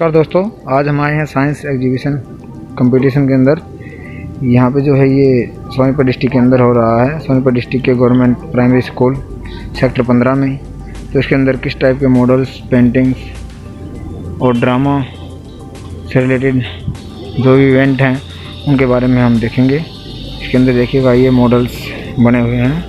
नमस्कार दोस्तों, आज हम आए हैं साइंस एग्जीबिशन कंपटीशन के अंदर। यहाँ पे जो है ये सोनीपत डिस्ट्रिक्ट के अंदर हो रहा है, सोनीपत डिस्ट्रिक्ट के गवर्नमेंट प्राइमरी स्कूल सेक्टर 15 में। तो इसके अंदर किस टाइप के मॉडल्स, पेंटिंग्स और ड्रामा से रिलेटेड जो भी इवेंट हैं उनके बारे में हम देखेंगे। इसके अंदर देखिएगा ये मॉडल्स बने हुए हैं।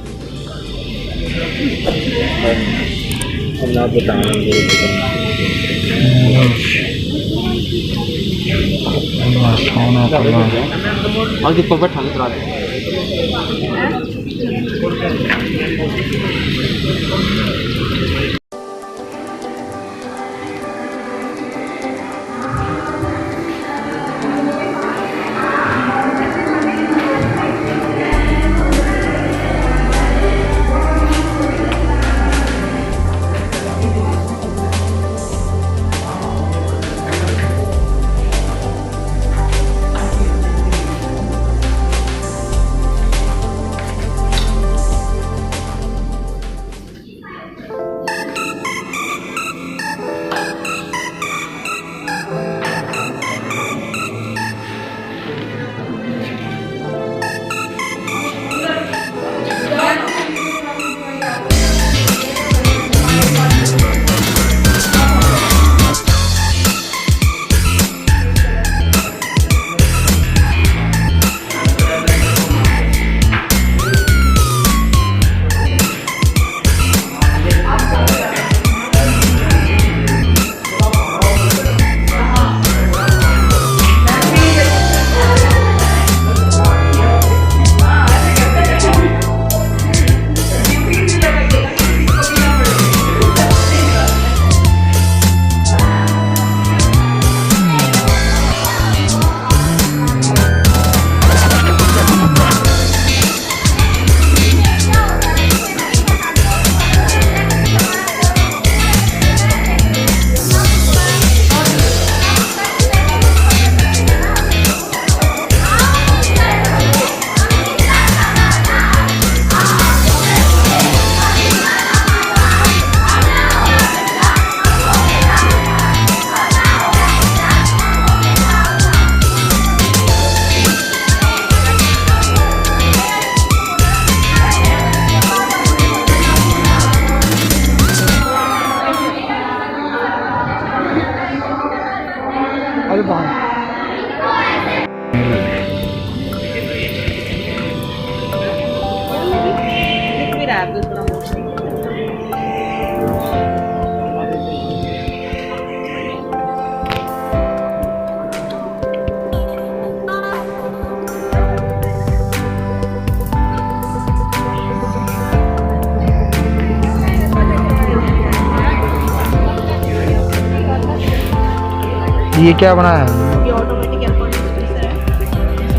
ये क्या बना है? ये ऑटोमेटिक एयर कंडीशनर है।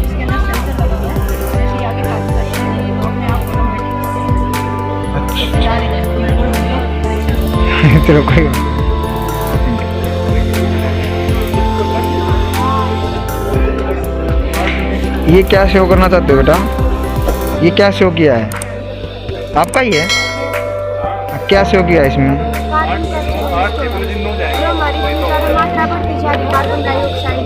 इसके अंदर सेंसर लगा हुआ है। ये आगे हाथ लगाइए, ये अपने आप ऑटोमेटिक चलो कोई ये क्या शो करना चाहते हो बेटा? ये क्या शो किया है? आपका ही है? क्या शो किया है इसमें? कार्बन डाइऑक्साइड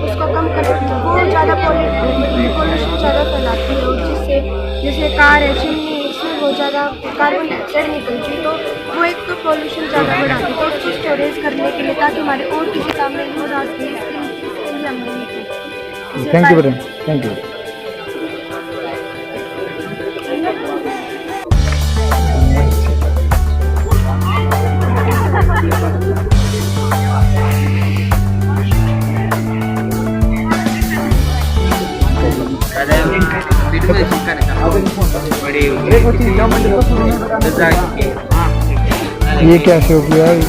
उसको कम करती है, बहुत ज़्यादा पोल्यूशन ज़्यादा फैलाती है, और जिससे जैसे कार है, चिमनी, इसमें बहुत ज़्यादा कार्बन डाइऑक्साइड निकलती है, तो वो एक तो पोल्यूशन ज़्यादा बढ़ाती है। तो उसको स्टोरेज करने के लिए, ताकि हमारे और किसी काम में यूज़ आती है, थैंक यू बेटा, थैंक यू। ये क्या शो किया है?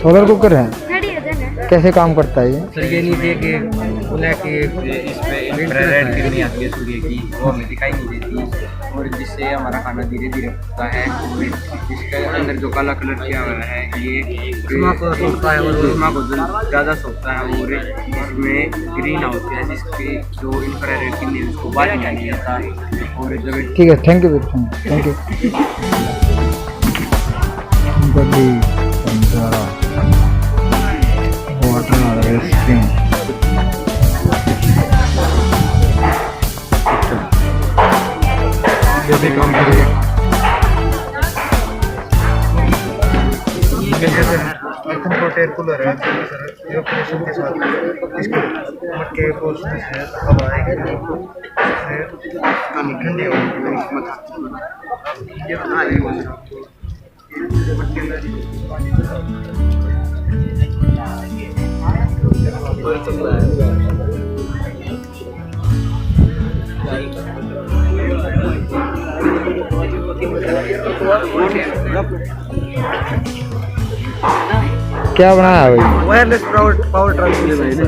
सोलर कुकर है, कैसे काम करता है ये? सर ये नीचे के बोला कि इस पे इंफ्रारेड किरणें आती है सूर्य की, वो हमें दिखाई नहीं देती, और जिससे हमारा खाना धीरे धीरे पकता है। इसके अंदर जो काला कलर किया हुआ है ये उष्मा को सोखता है, और उष्मा को ज़्यादा सोखता है, और इसमें ग्रीन हाउस है जिसके जो इंफ्रारेड किरणें उसको बाहर निकाल जाता है। और जब ठीक है, thank you, thank you. Control air cooler है सर, ये ऑपरेशन के साथ इसके मटके फोर्स से हवा आएगी, पानी ठंडी होगी। ये बता रही हूँ क्या बनाया है भाई? वायरलेस पावर ट्रांसमिशन है।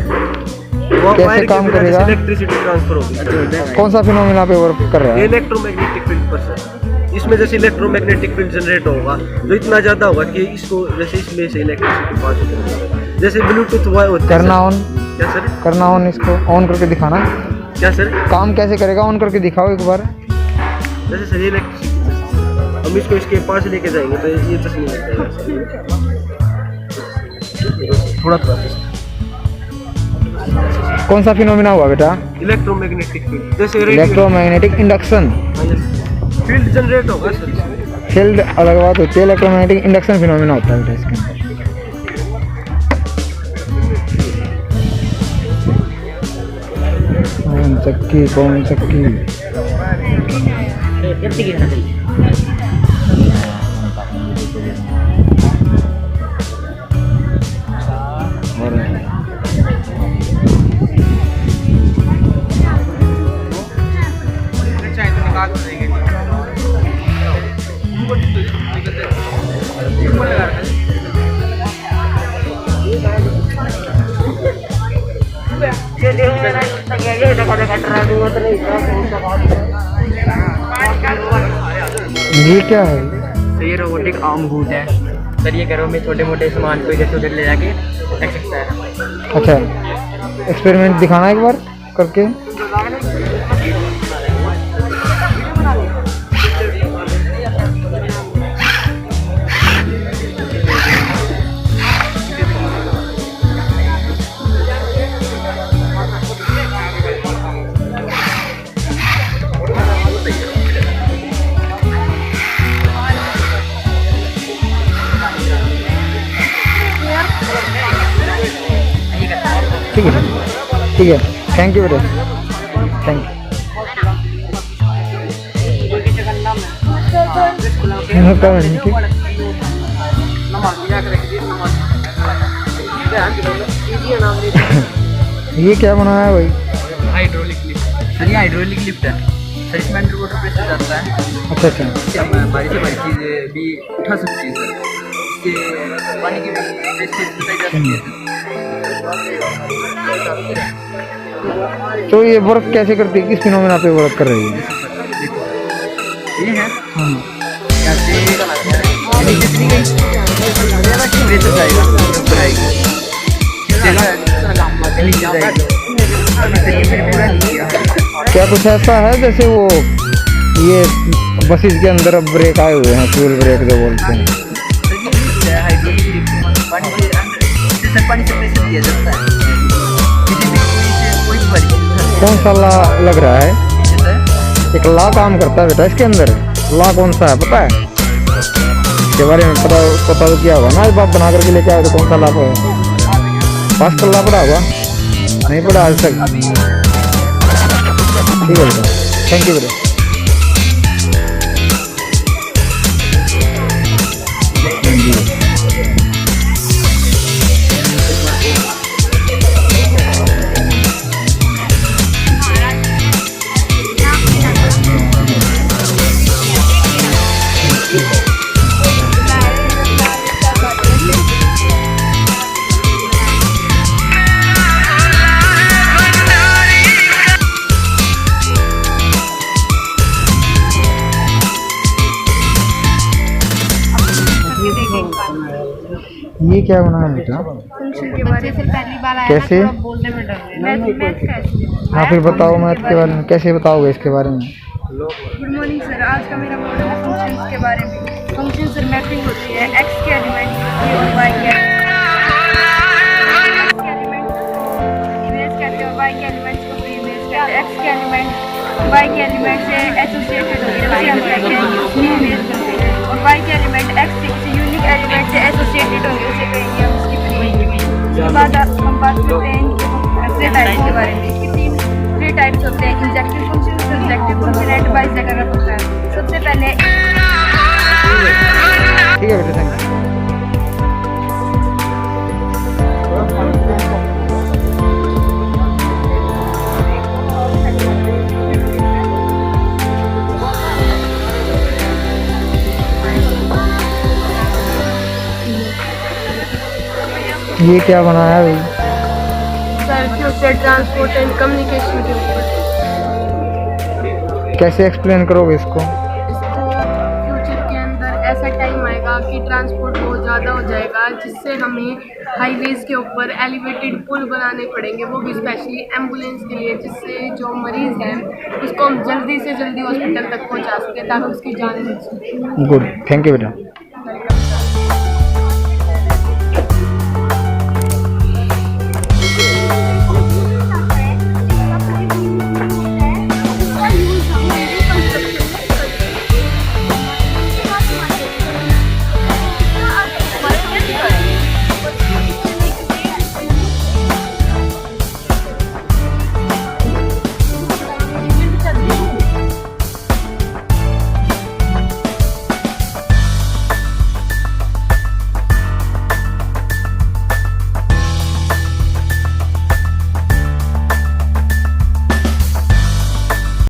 कैसे काम करेगा? इलेक्ट्रिसिटी ट्रांसफर होगी। कौन सा फिनोमेना पे वर्क कर रहा है? इलेक्ट्रोमैग्नेटिक फील्ड पर सर, इसमें जैसे इलेक्ट्रोमैग्नेटिक फील्ड जनरेट होगा तो इतना ज़्यादा होगा कि इसको जैसे इसमें से इलेक्ट्रिसिटी पास होगी, जैसे ब्लूटूथ हुआ होता है। करना ऑन, क्या सर? करना ऑन, इसको ऑन करके दिखाना। क्या सर? काम कैसे करेगा? ऑन करके दिखाओ एक बार। जैसे सर इलेक्ट्रिसिटी हम इसको इसके पास लेके जाएंगे तो ये तस्वीर लग जाएगा थोड़ा थोड़ा। कौन सा फिनोमेना हुआ बेटा? इलेक्ट्रोमैग्नेटिक फील्ड, जैसे इलेक्ट्रोमैग्नेटिक इंडक्शन फील्ड जनरेट होगा सर। फील्ड अलग बात होती है, इलेक्ट्रोमैग्नेटिक इंडक्शन फिनोमेना होता है बेटा इसके अंदर। चक्की कौन चक्की? ये क्या है? तो ये रोबोटिक आर्म बूट है सर, ये घरों में छोटे मोटे सामान को इधर से उधर ले जाके रख सकता है। अच्छा, एक्सपेरिमेंट दिखाना एक बार करके। ठीक है, ठीक है, थैंक यू बेटा, थैंक यू। ये क्या बनाया है भाई? हाइड्रोलिक लिफ्ट सर, ये हाइड्रोलिक लिफ्ट है सर, इसमें अंडर वाटर प्रेशर जाता है। अच्छा अच्छा, इससे हम भारी से भारी चीज़ें भी उठा सकते हैं सर, इससे पानी की वेस्टेज बचाई जा सकती है। तो ये वर्क कैसे करती है? किस फिनोमेना पे वर्क कर रही है? ये है हाँ, क्या कुछ ऐसा है जैसे वो ये बसेस के अंदर अब ब्रेक आए हुए हैं, फ्यूल ब्रेक जो बोलते हैं? पानी से प्रेशर दिया जाता है, कौन सा ला लग रहा है? एक ला काम करता है बेटा इसके अंदर। ला कौन सा है पता है? इसके बारे में पता तो क्या होगा ना, जब आप बना करके लेके आए तो कौन सा ला है? पास का ला पड़ा होगा? नहीं पड़ा आज तक? ठीक है बेटा, थैंक यू बेटा। ये क्या बनाया बेटा? फंक्शन के बारे में पहली बार आया कैसे? ना, बोलने में डर रहे हैं। हाँ फिर बताओ मैथ के बारे में, कैसे बताओगे इसके बारे में? गुड मॉर्निंग सर, आज का मेरा मॉडल है फंक्शंस के बारे में। फंक्शन सर मैपिंग होती है एक्स के एलिमेंट और वाई के इमेज कहते हैं, वाई के एलिमेंट्स को भी इमेज कहते हैं। एक्स के एलिमेंट वाई के एलिमेंट से एसोसिएटेड होते हैं, हम कहते हैं इमेज करते हैं, और वाई के एलिमेंट एक्स से किसी यूनिक एलिमेंट से एसोसिएटेड होंगे उसे कहेंगे हम उसके बाद हम बात करते हैं इनके टाइप के बारे में। इसके थ्री टाइप्स होते हैं, injective function, subjective function and bisector function. सबसे पहले ठीक है बेटा, थैंक यू। ये क्या बनाया भाई? Sir future transport and communication के ऊपर। कैसे एक्सप्लेन करोगे इसको? फ्यूचर के अंदर ऐसा टाइम आएगा कि ट्रांसपोर्ट बहुत ज़्यादा हो जाएगा, जिससे हमें हाईवेज के ऊपर एलिवेटेड पुल बनाने पड़ेंगे, वो भी स्पेशली एम्बुलेंस के लिए, जिससे जो मरीज़ हैं उसको हम जल्दी से जल्दी हॉस्पिटल तक पहुंचा सकें ताकि उसकी जान बच सके। गुड, थैंक यू बेटा।